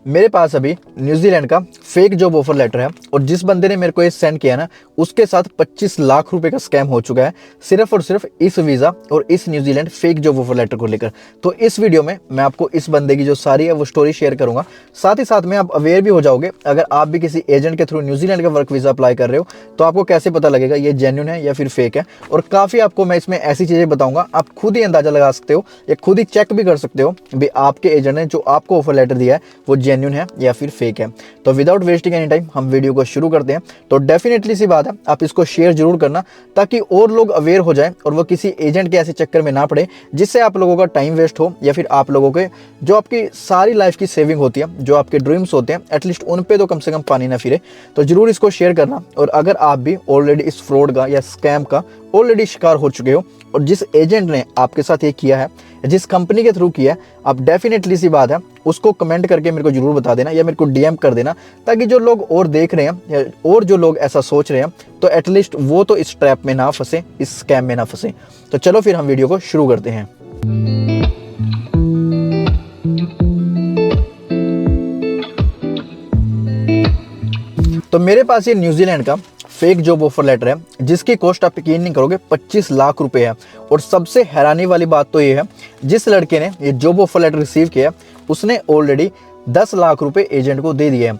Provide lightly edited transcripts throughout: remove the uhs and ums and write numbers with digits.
मेरे पास अभी न्यूजीलैंड का फेक जॉब ऑफर लेटर है और जिस बंदे ने मेरे को ये सेंड किया ना उसके साथ 25 लाख रुपए का स्कैम हो चुका है सिर्फ और सिर्फ इस वीज़ा और इस New Zealand fake job offer letter को लेकर। तो इस वीडियो में मैं आपको इस बंदे की जो सारी है वो स्टोरी शेयर करूंगा। साथ ही साथ में आप अवेयर भी हो जाओगे, अगर आप भी किसी एजेंट के थ्रू न्यूजीलैंड का वर्क वीज़ा अप्लाई कर रहे हो तो आपको कैसे पता लगेगा ये जेन्युइन है या फिर फेक है। और काफ़ी आपको मैं इसमें ऐसी चीज़ें बताऊंगा, आप खुद ही अंदाजा लगा सकते हो या खुद ही चेक भी कर सकते हो भी आपके एजेंट ने जो आपको ऑफर लेटर दिया है वो जेन्युइन है या फिर फेक है। तो विदाउट वेस्टिंग एनी टाइम हम वीडियो को शुरू करते हैं। तो डेफिनेटली सी बात है, आप इसको शेयर जरूर करना ताकि और लोग अवेयर हो जाएं और वो किसी एजेंट के ऐसे चक्कर में ना पड़े जिससे आप लोगों का टाइम वेस्ट हो या फिर आप लोगों के जो आपकी सारी लाइफ की सेविंग होती है, जो आपके ड्रीम्स होते हैं, एटलीस्ट उन पे तो कम से कम पानी ना फिरे। तो जरूर इसको शेयर करना। और अगर आप भी ऑलरेडी इस फ्रॉड का या स्कैम का ऑलरेडी शिकार हो चुके हो और जिस एजेंट ने आपके साथ ये किया है, जिस कंपनी के थ्रू किया है, आप डेफिनेटली सी बात है उसको कमेंट करके मेरे को जरूर बता देना या मेरे को डीएम कर देना ताकि जो लोग और देख रहे हैं और जो लोग ऐसा सोच रहे हैं तो एटलीस्ट वो तो इस ट्रैप में ना फंसे, इस स्कैम में ना फंसे। तो चलो फिर हम वीडियो को शुरू करते हैं। तो मेरे पास ये न्यूजीलैंड का फेक जॉब ऑफर लेटर है जिसकी कॉस्ट आप यकीन नहीं करोगे 25 लाख रुपए है। और सबसे हैरानी वाली बात तो ये है, जिस लड़के ने ये जॉब ऑफर लेटर रिसीव किया उसने ऑलरेडी 10 लाख रुपए एजेंट को दे दिए हैं।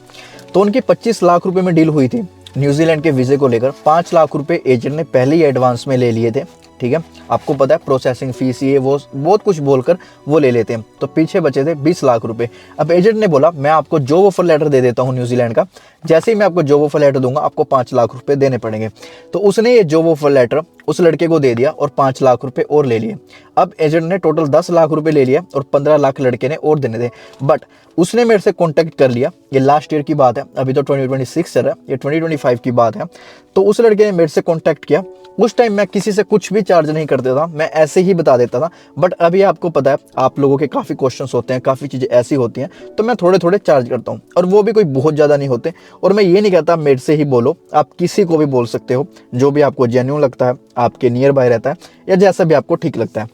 तो उनकी 25 लाख रुपए में डील हुई थी न्यूजीलैंड के वीज़े को लेकर। 5 लाख रुपए एजेंट ने पहले ही एडवांस में ले लिए थे, ठीक है। आपको पता है प्रोसेसिंग फीस ये वो बहुत कुछ बोलकर वो ले लेते हैं। तो पीछे बचे थे 20 लाख रुपए। अब एजेंट ने बोला मैं आपको जॉब ऑफर लेटर दे देता हूँ न्यूजीलैंड का, जैसे ही मैं आपको जॉब ऑफर लेटर दूंगा आपको 5 लाख रुपए देने पड़ेंगे। तो उसने ये जॉब ऑफर लेटर उस लड़के को दे दिया और 5 लाख रुपए और ले लिए। अब एजेंट ने टोटल 10 लाख रुपए ले लिया और 15 लाख लड़के ने और देने थे। बट उसने मेरे से कॉन्टेक्ट कर लिया, ये लास्ट ईयर की बात है, अभी तो 2026 चल रहा है, ये 2025 की बात है। तो उस लड़के ने मेरे से कॉन्टैक्ट किया। उस टाइम मैं किसी से कुछ भी चार्ज नहीं करता था, मैं ऐसे ही बता देता था। बट अभी आपको पता है आप लोगों के काफ़ी क्वेश्चंस होते हैं, काफ़ी चीज़ें ऐसी होती हैं, तो मैं थोड़े थोड़े चार्ज करता हूँ और वो भी कोई बहुत ज़्यादा नहीं होते। और मैं ये नहीं कहता मेरे से ही बोलो, आप किसी को भी बोल सकते हो जो भी आपको जेन्युइन लगता है, आपके नियर बाय रहता है या जैसा भी आपको ठीक लगता है।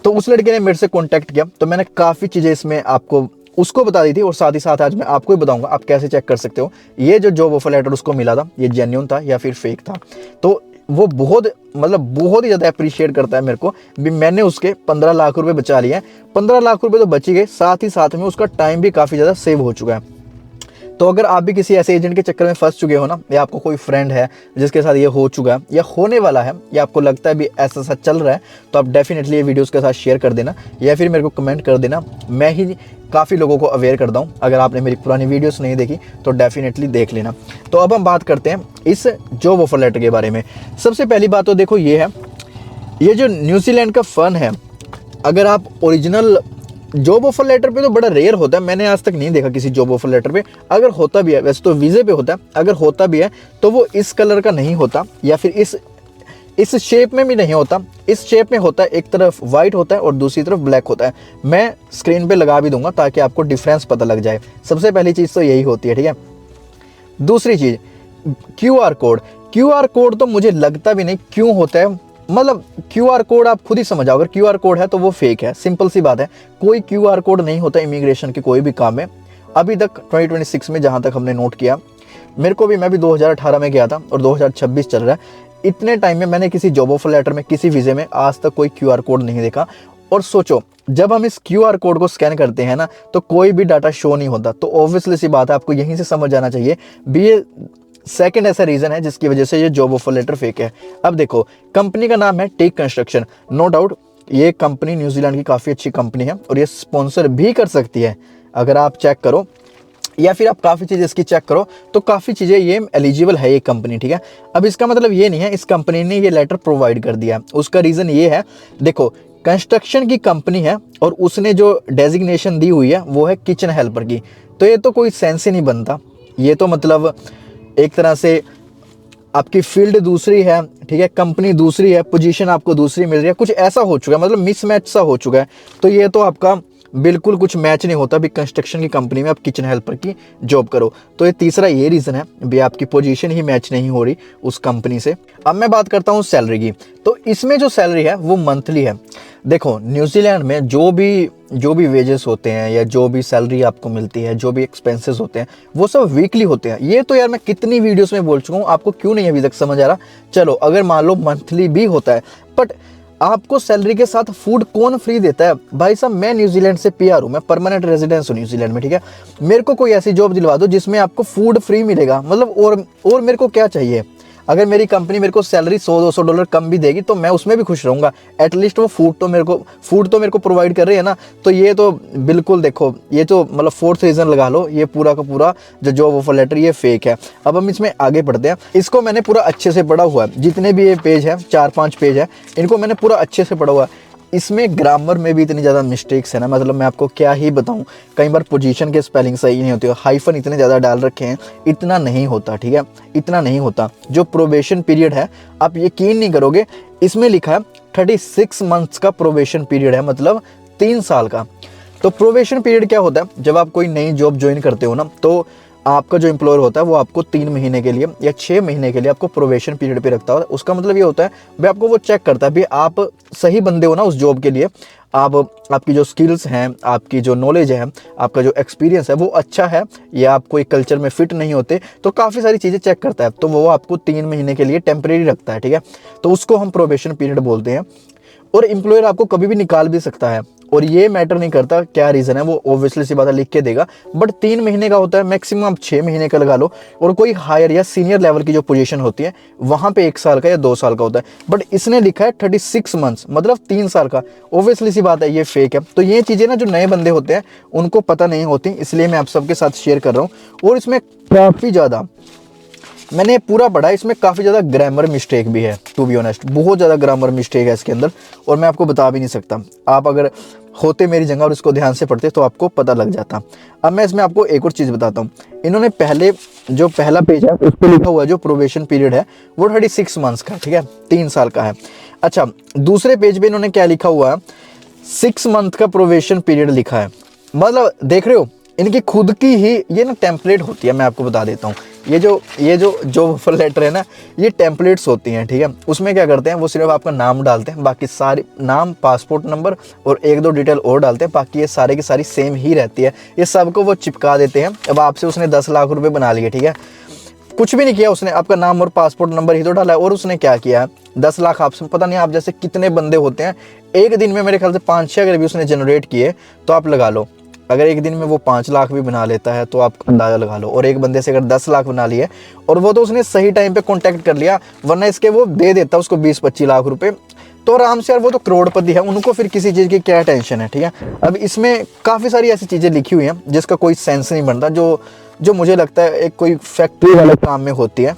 तो उस लड़के ने मेरे से कॉन्टैक्ट किया तो मैंने काफ़ी चीज़ें इसमें आपको उसको बता दी थी और साथ ही साथ आज मैं आपको ही बताऊंगा आप कैसे चेक कर सकते हो ये जो जॉब ऑफर लेटर उसको मिला था ये जेन्युइन था या फिर फेक था। तो वो बहुत ही ज़्यादा अप्रिशिएट करता है मेरे को भी मैंने उसके 15 लाख रुपए बचा लिए हैं। 15 लाख रुपए तो बच ही गए, साथ ही साथ में उसका टाइम भी काफ़ी ज़्यादा सेव हो चुका है। तो अगर आप भी किसी ऐसे एजेंट के चक्कर में फंस चुके हो ना, या आपको कोई फ्रेंड है जिसके साथ ये हो चुका है या होने वाला है या आपको लगता है भी ऐसा ऐसा चल रहा है, तो आप डेफिनेटली ये वीडियोस के साथ शेयर कर देना या फिर मेरे को कमेंट कर देना। मैं ही काफ़ी लोगों को अवेयर करता हूँ। अगर आपने मेरी पुरानी वीडियोस नहीं देखी तो डेफिनेटली देख लेना। तो अब हम बात करते हैं इस जॉब ऑफर लेटर के बारे में। सबसे पहली बात तो देखो ये है, ये जो न्यूजीलैंड का फ़न है, अगर आप ओरिजिनल जॉब ऑफर लेटर पे तो बड़ा रेयर होता है, मैंने आज तक नहीं देखा किसी जॉब ऑफर लेटर पे। अगर होता भी है, वैसे तो वीज़े पे होता है, अगर होता भी है तो वो इस कलर का नहीं होता या फिर इस शेप में भी नहीं होता। इस शेप में होता है, एक तरफ वाइट होता है और दूसरी तरफ ब्लैक होता है। मैं स्क्रीन पे लगा भी दूंगा ताकि आपको डिफरेंस पता लग जाए। सबसे पहली चीज़ तो यही होती है, ठीक है। दूसरी चीज़ QR कोड तो मुझे लगता भी नहीं क्यों होता है। मतलब QR कोड आप खुद ही समझ आओ, अगर QR कोड है तो वो फेक है, सिंपल सी बात है। कोई QR कोड नहीं होता इमिग्रेशन के कोई भी काम में अभी तक 2026 में, जहाँ तक हमने नोट किया। मेरे को भी, मैं भी 2018 में गया था और 2026 चल रहा है। इतने टाइम में मैंने किसी जॉब ऑफर लेटर में, किसी वीज़े में आज तक कोई QR कोड नहीं देखा। और सोचो जब हम इस QR कोड को स्कैन करते हैं ना तो कोई भी डाटा शो नहीं होता। तो ऑब्वियसली सी बात है आपको यहीं से समझ आना चाहिए भी ये सेकंड ऐसा रीज़न है जिसकी वजह से ये जॉब ऑफर लेटर फेक है। अब देखो कंपनी का नाम है टेक कंस्ट्रक्शन। नो डाउट ये कंपनी न्यूजीलैंड की काफ़ी अच्छी कंपनी है और ये स्पॉन्सर भी कर सकती है। अगर आप चेक करो या फिर आप काफ़ी चीज़ें इसकी चेक करो तो काफ़ी चीज़ें ये एलिजिबल है ये कंपनी, ठीक है। अब इसका मतलब ये नहीं है इस कंपनी ने ये लेटर प्रोवाइड कर दिया। उसका रीज़न ये है, देखो कंस्ट्रक्शन की कंपनी है और उसने जो डेजिग्नेशन दी हुई है वो है किचन हेल्पर की। तो ये तो कोई सेंस ही नहीं बनता। ये तो मतलब एक तरह से आपकी फील्ड दूसरी है, ठीक है, कंपनी दूसरी है, पोजीशन आपको दूसरी मिल रही है, कुछ ऐसा हो चुका है, मतलब मिसमैच सा हो चुका है। तो ये तो आपका बिल्कुल कुछ मैच नहीं होता भी कंस्ट्रक्शन की कंपनी में आप किचन हेल्पर की जॉब करो। तो ये तीसरा ये रीज़न है भी आपकी पोजीशन ही मैच नहीं हो रही उस कंपनी से। अब मैं बात करता हूँ सैलरी की। तो इसमें जो सैलरी है वो मंथली है। देखो न्यूजीलैंड में जो भी वेजेस होते हैं या जो भी सैलरी आपको मिलती है, जो भी एक्सपेंसेस होते हैं, वो सब वीकली होते हैं। ये तो यार मैं कितनी वीडियोस में बोल चुका हूँ, आपको क्यों नहीं अभी तक समझ आ रहा। चलो अगर मान लो मंथली भी होता है, बट आपको सैलरी के साथ फूड कौन फ्री देता है? भाई साहब मैं न्यूजीलैंड से पीआर हूँ, मैं परमानेंट रेजिडेंस हूँ न्यूजीलैंड में, ठीक है। मेरे को कोई ऐसी जॉब दिलवा दो जिसमें आपको फूड फ्री मिलेगा, मतलब और मेरे को क्या चाहिए? अगर मेरी कंपनी मेरे को सैलरी $100-200 कम भी देगी तो मैं उसमें भी खुश रहूँगा। एटलीस्ट वो फूड तो मेरे को प्रोवाइड कर रही है ना। तो ये तो बिल्कुल देखो, ये तो मतलब फोर्थ रीज़न लगा लो, ये पूरा का पूरा जो जॉब ऑफर लेटर ये फेक है। अब हम इसमें आगे बढ़ते हैं। इसको मैंने पूरा अच्छे से पढ़ा हुआ है, जितने भी ये पेज है 4-5 पेज है, इनको मैंने पूरा अच्छे से पढ़ा हुआ है। इसमें ग्रामर में भी इतनी ज़्यादा मिस्टेक्स है ना, मतलब मैं आपको क्या ही बताऊं। कई बार पोजीशन के स्पेलिंग सही नहीं होती, हाइफन इतने ज़्यादा डाल रखे हैं, इतना नहीं होता, ठीक है, इतना नहीं होता। जो प्रोबेशन पीरियड है, आप यकीन नहीं करोगे, इसमें लिखा है 36 मंथ्स का प्रोबेशन पीरियड है, मतलब 3 साल का। तो प्रोबेशन पीरियड क्या होता है? जब आप कोई नई जॉब ज्वाइन करते हो ना, तो आपका जो एम्प्लॉयर होता है वो आपको 3 महीने के लिए या 6 महीने के लिए आपको प्रोबेशन पीरियड पे रखता है। उसका मतलब ये होता है भाई आपको वो चेक करता है भी आप सही बंदे हो ना उस जॉब के लिए, आपकी जो स्किल्स हैं, आपकी जो नॉलेज है, आपका जो एक्सपीरियंस है वो अच्छा है, या आप कोई कल्चर में फिट नहीं होते, तो काफ़ी सारी चीज़ें चेक करता है। तो वो आपको 3 महीने के लिए टेम्परेरी रखता है, ठीक है। तो उसको हम प्रोबेशन पीरियड बोलते हैं। और एम्प्लॉयर आपको कभी भी निकाल भी सकता है, और ये मैटर नहीं करता क्या रीज़न है, वो ऑब्वियसली सी बात है लिख के देगा। बट 3 महीने का होता है, मैक्सिमम आप 6 महीने का लगा लो। और कोई हायर या सीनियर लेवल की जो पोजीशन होती है वहाँ पे 1 साल का या 2 साल का होता है। बट इसने लिखा है 36 मंथ्स, मतलब 3 साल का। ऑब्वियसली सी बात है ये फेक है। तो ये चीज़ें ना जो नए बंदे होते हैं उनको पता नहीं होती, इसलिए मैं आप सबके साथ शेयर कर रहा हूँ। और इसमें काफ़ी ज़्यादा मैंने पूरा पढ़ा, इसमें काफ़ी ज़्यादा ग्रामर मिस्टेक भी है, टू बी ऑनेस्ट बहुत ज़्यादा ग्रामर मिस्टेक है इसके अंदर, और मैं आपको बता भी नहीं सकता। आप अगर होते मेरी जगह और इसको ध्यान से पढ़ते तो आपको पता लग जाता। अब मैं इसमें आपको एक और चीज़ बताता हूँ। इन्होंने पहला पेज है उस पर लिखा हुआ है जो प्रोबेशन पीरियड है वो 36 मंथ्स का, ठीक है, 3 साल का है। अच्छा, दूसरे पेज पे इन्होंने क्या लिखा हुआ है? 6 मंथ का प्रोबेशन पीरियड लिखा है। मतलब देख रहे हो, इनकी खुद की ही ये ना टेम्पलेट होती है। मैं आपको बता देता हूँ, ये जो जॉब ऑफर लेटर है ना, ये टेम्पलेट्स होती हैं, ठीक है। उसमें क्या करते हैं, वो सिर्फ आपका नाम डालते हैं, बाकी सारे नाम, पासपोर्ट नंबर और 1-2 डिटेल और डालते हैं, बाकी ये सारे की सारी सेम ही रहती है। ये सबको वो चिपका देते हैं। अब आपसे उसने 10 लाख रुपए बना लिए, ठीक है, कुछ भी नहीं किया उसने, आपका नाम और पासपोर्ट नंबर ही तो डाला है। और उसने क्या किया, 10 लाख आपसे, पता नहीं आप जैसे कितने बंदे होते हैं, एक दिन में मेरे ख्याल से 5-6 अगर भी उसने जनरेट किए तो आप लगा लो, अगर एक दिन में वो 5 लाख भी बना लेता है तो आप अंदाज़ा लगा लो। और एक बंदे से अगर 10 लाख बना लिए, और वो तो उसने सही टाइम पे कांटेक्ट कर लिया, वरना इसके वो दे देता उसको 20-25 लाख रुपए, तो आराम से यार वो तो करोड़पति है, उनको फिर किसी चीज़ की क्या टेंशन है, ठीक है। अब इसमें काफ़ी सारी ऐसी चीज़ें लिखी हुई हैं जिसका कोई सेंस नहीं बनता, जो मुझे लगता है एक कोई फैक्ट्री वाले काम में होती है,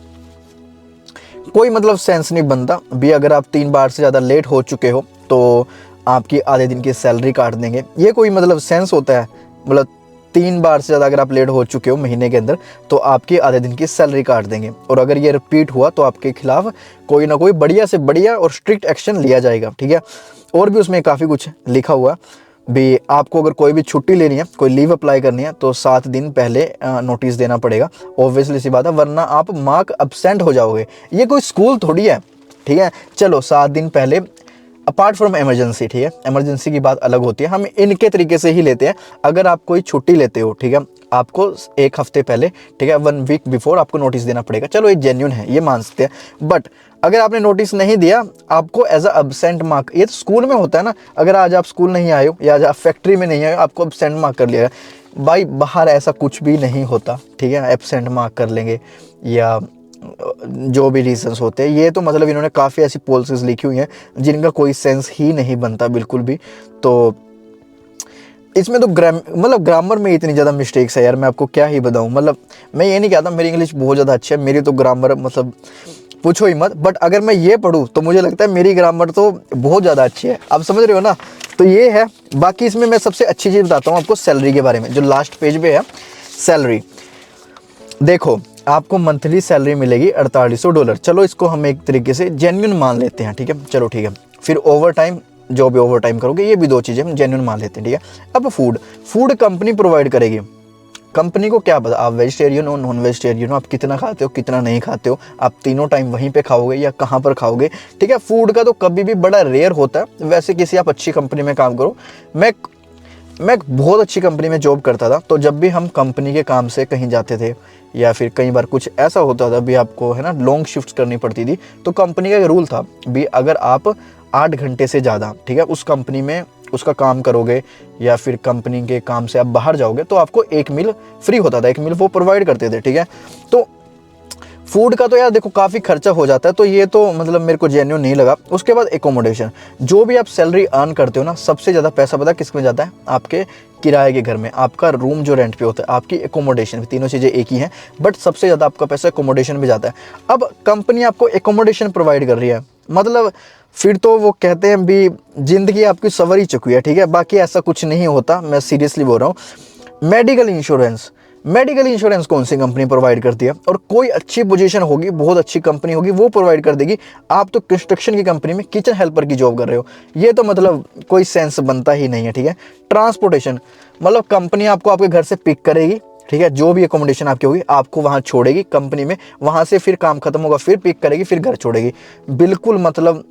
कोई मतलब सेंस नहीं बनता भी। अगर आप 3 बार से ज़्यादा लेट हो चुके हो तो आपकी आधे दिन की सैलरी काट देंगे, ये कोई मतलब सेंस होता है? मतलब 3 बार से ज़्यादा अगर आप लेट हो चुके हो महीने के अंदर तो आपकी आधे दिन की सैलरी काट देंगे, और अगर ये रिपीट हुआ तो आपके खिलाफ कोई ना कोई बढ़िया से बढ़िया और स्ट्रिक्ट एक्शन लिया जाएगा, ठीक है। और भी उसमें काफ़ी कुछ लिखा हुआ भी, आपको अगर कोई भी छुट्टी लेनी है, कोई लीव अप्लाई करनी है तो 7 दिन पहले नोटिस देना पड़ेगा, ऑब्वियसली सी बात है, वरना आप मार्क अब्सेंट हो जाओगे। ये कोई स्कूल थोड़ी है, ठीक है। चलो 7 दिन पहले, अपार्ट फ्रॉम इमरजेंसी, ठीक है, इमरजेंसी की बात अलग होती है, हम इनके तरीके से ही लेते हैं। अगर आप कोई छुट्टी लेते हो, ठीक है, आपको 1 हफ्ते पहले, ठीक है, 1 वीक बिफोर आपको नोटिस देना पड़ेगा। चलो ये जेन्युइन है, ये मान सकते हैं। बट अगर आपने नोटिस नहीं दिया, आपको एज अ एब्सेंट मार्क, ये तो स्कूल में होता है ना, अगर आज आप स्कूल नहीं आए हो या आज आप फैक्ट्री में नहीं आए हो, आपको एब्सेंट मार्क कर लिया। भाई बाहर ऐसा कुछ भी नहीं होता, ठीक है, एब्सेंट मार्क कर लेंगे या जो भी रीजंस होते हैं। ये तो मतलब इन्होंने काफ़ी ऐसी पॉलिसीज लिखी हुई हैं जिनका कोई सेंस ही नहीं बनता बिल्कुल भी। तो इसमें तो ग्रामर में इतनी ज़्यादा मिस्टेक्स है यार, मैं आपको क्या ही बताऊँ। मतलब मैं ये नहीं कहता मेरी इंग्लिश बहुत ज़्यादा अच्छी है, मेरी तो ग्रामर मतलब पूछो ही मत। बट अगर मैं ये पढ़ूँ तो मुझे लगता है मेरी ग्रामर तो बहुत ज़्यादा अच्छी है, आप समझ रहे हो ना। तो ये है। बाकी इसमें मैं सबसे अच्छी चीज़ बताता हूँ आपको सैलरी के बारे में, जो लास्ट पेज पे है सैलरी। देखो आपको मंथली सैलरी मिलेगी $4800। चलो इसको हम एक तरीके से जेन्युइन मान लेते हैं, ठीक है, चलो ठीक है। फिर ओवर टाइम जो भी ओवर टाइम करोगे, ये भी 2 चीज़ें हम जेन्युइन मान लेते हैं, ठीक है। अब फूड कंपनी प्रोवाइड करेगी। कंपनी को क्या पता आप वेजिटेरियन हो नॉन वेजिटेरियन हो, आप कितना खाते हो कितना नहीं खाते हो, आप तीनों टाइम वहीं पे खाओगे या कहाँ पर खाओगे, ठीक है। फूड का तो कभी भी बड़ा रेयर होता है। वैसे किसी आप अच्छी कंपनी में काम करो। मैं एक बहुत अच्छी कंपनी में जॉब करता था, तो जब भी हम कंपनी के काम से कहीं जाते थे या फिर कई बार कुछ ऐसा होता था भी आपको है ना लॉन्ग शिफ्ट्स करनी पड़ती थी, तो कंपनी का एक रूल था भी अगर आप 8 घंटे से ज़्यादा, ठीक है, उस कंपनी में उसका काम करोगे या फिर कंपनी के काम से आप बाहर जाओगे तो आपको एक मील फ्री होता था, एक मील वो प्रोवाइड करते थे, ठीक है। तो फूड का तो यार देखो काफ़ी खर्चा हो जाता है, तो ये तो मतलब मेरे को जेन्युइन नहीं लगा। उसके बाद एकोमोडेशन, जो भी आप सैलरी अर्न करते हो ना, सबसे ज़्यादा पैसा पता किस में जाता है? आपके किराए के घर में, आपका रूम जो रेंट पे होता है, आपकी एकोमोडेशन, तीनों चीज़ें एक ही हैं, बट सबसे ज़्यादा आपका पैसा एकोमोडेशन में जाता है। अब कंपनी आपको एकोमोडेशन प्रोवाइड कर रही है, मतलब फिर तो वो कहते हैं भी ज़िंदगी आपकी सवर ही चुकी है, ठीक है। बाकी ऐसा कुछ नहीं होता, मैं सीरियसली बोल रहा हूँ। मेडिकल इंश्योरेंस कौन सी कंपनी प्रोवाइड करती है? और कोई अच्छी पोजीशन होगी, बहुत अच्छी कंपनी होगी, वो प्रोवाइड कर देगी। आप तो कंस्ट्रक्शन की कंपनी में किचन हेल्पर की जॉब कर रहे हो, ये तो मतलब कोई सेंस बनता ही नहीं है, ठीक है। ट्रांसपोर्टेशन, मतलब कंपनी आपको आपके घर से पिक करेगी, ठीक है, जो भी एकोमोडेशन आपकी होगी आपको वहाँ छोड़ेगी कंपनी में, वहाँ से फिर काम खत्म होगा, फिर पिक करेगी, फिर घर छोड़ेगी। बिल्कुल मतलब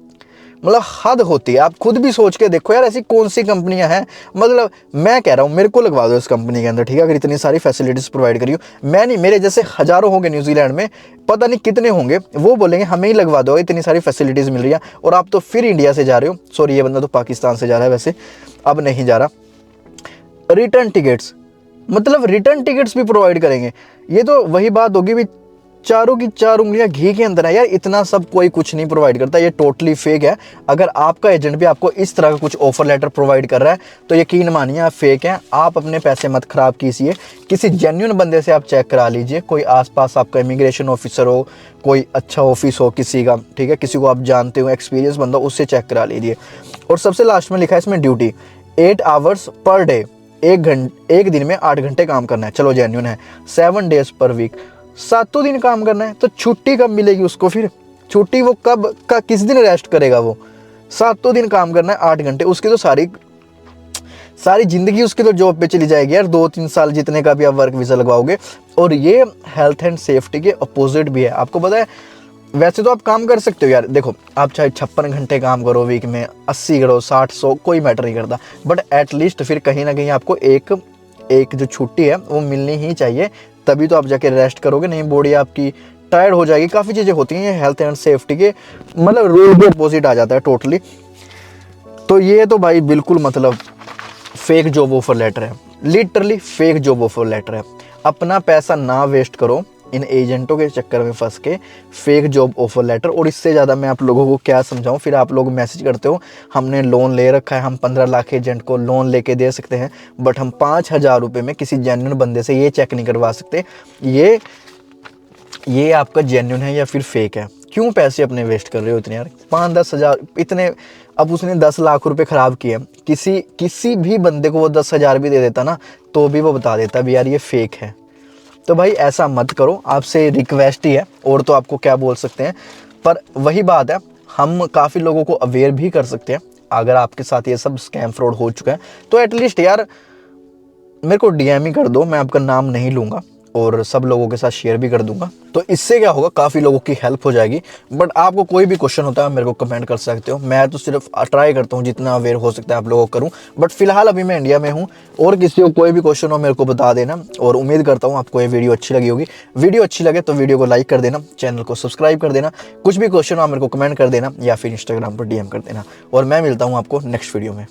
हद होती है। आप खुद भी सोच के देखो यार, ऐसी कौन सी कंपनियां हैं। मतलब मैं कह रहा हूँ मेरे को लगवा दो इस कंपनी के अंदर, ठीक है, अगर इतनी सारी फैसिलिटीज़ प्रोवाइड करी हो। मैं नहीं, मेरे जैसे हज़ारों होंगे न्यूजीलैंड में, पता नहीं कितने होंगे, वो बोलेंगे हमें ही लगवा दो, इतनी सारी फैसिलिटीज़ मिल रही है और आप तो फिर इंडिया से जा रहे हो। सॉरी, ये बंदा तो पाकिस्तान से जा रहा है, वैसे अब नहीं जा रहा। रिटर्न टिकट्स, मतलब रिटर्न टिकट्स भी प्रोवाइड करेंगे। ये तो वही बात होगी भी चारों की चार उंगलियां घी के अंदर है यार। इतना सब कोई कुछ नहीं प्रोवाइड करता, ये टोटली फेक है। अगर आपका एजेंट भी आपको इस तरह का कुछ ऑफर लेटर प्रोवाइड कर रहा है तो यकीन मानिए आप फेक हैं। आप अपने पैसे मत खराब कीजिए, किसी जेन्युइन बंदे से आप चेक करा लीजिए। कोई आसपास आपका इमिग्रेशन ऑफिसर हो, कोई अच्छा ऑफिस हो किसी का, ठीक है, किसी को आप जानते हो, एक्सपीरियंस बंदा, उससे चेक करा लीजिए। और सबसे लास्ट में लिखा है इसमें ड्यूटी 8 आवर्स पर डे, एक दिन में 8 घंटे काम करना है, चलो जेन्युइन है। 7 डेज पर वीक, 7 दिन काम करना है, तो छुट्टी कब मिलेगी उसको? फिर छुट्टी वो कब का किस दिन रेस्ट करेगा? वो 7 दिन काम करना है 8 घंटे, उसकी तो सारी जिंदगी उसकी तो जॉब पे चली जाएगी यार, 2-3 साल जितने का भी आप वर्क वीज़ा लगवाओगे। और ये हेल्थ एंड सेफ्टी के अपोजिट भी है, आपको पता है। वैसे तो आप काम कर सकते हो यार, देखो आप चाहे 56 घंटे काम करो वीक में, 80 करो, 60, 100, कोई मैटर नहीं करता, बट एटलीस्ट फिर कहीं ना कहीं आपको एक जो छुट्टी है वो मिलनी ही चाहिए, तभी तो आप जाके रेस्ट करोगे, नहीं बॉडी आपकी टायर्ड हो जाएगी। काफ़ी चीज़ें होती हैं, ये हेल्थ एंड सेफ्टी के मतलब रूल के अपोजिट आ जाता है टोटली। तो ये तो भाई बिल्कुल मतलब फेक जॉब ऑफर लेटर है, literally fake job offer letter है। अपना पैसा ना वेस्ट करो इन एजेंटों के चक्कर में फंस के, फेक जॉब ऑफर लेटर। और इससे ज़्यादा मैं आप लोगों को क्या समझाऊं। फिर आप लोग मैसेज करते हो हमने लोन ले रखा है, हम 15 लाख एजेंट को लोन लेके दे सकते हैं, बट हम 5,000 रुपये में किसी जेन्युइन बंदे से ये चेक नहीं करवा सकते। ये आपका जेन्युइन है या फिर फेक है? क्यों पैसे अपने वेस्ट कर रहे हो इतने यार? 5-10 हज़ार इतने, अब उसने 10 लाख रुपए ख़राब किए, किसी भी बंदे को वो 10,000 भी दे देता ना, तो भी वो बता देता भी यार ये फेक है। तो भाई ऐसा मत करो, आपसे रिक्वेस्ट ही है, और तो आपको क्या बोल सकते हैं। पर वही बात है, हम काफ़ी लोगों को अवेयर भी कर सकते हैं। अगर आपके साथ ये सब स्कैम फ्रॉड हो चुका है तो एटलीस्ट यार मेरे को डीएम ही कर दो, मैं आपका नाम नहीं लूँगा और सब लोगों के साथ शेयर भी कर दूंगा। तो इससे क्या होगा, काफ़ी लोगों की हेल्प हो जाएगी। बट आपको कोई भी क्वेश्चन होता है मेरे को कमेंट कर सकते हो, मैं तो सिर्फ ट्राई करता हूँ जितना अवेयर हो सकता है आप लोगों को करूँ। बट फिलहाल अभी मैं इंडिया में हूँ, और किसी को कोई भी क्वेश्चन हो मेरे को बता देना। और उम्मीद करता हूँ आपको ये वीडियो अच्छी लगी होगी। वीडियो अच्छी लगे तो वीडियो को लाइक कर देना, चैनल को सब्सक्राइब कर देना, कुछ भी क्वेश्चन हो मेरे को कमेंट कर देना या फिर इंस्टाग्राम पर डीएम कर देना। और मैं मिलता हूँ आपको नेक्स्ट वीडियो में।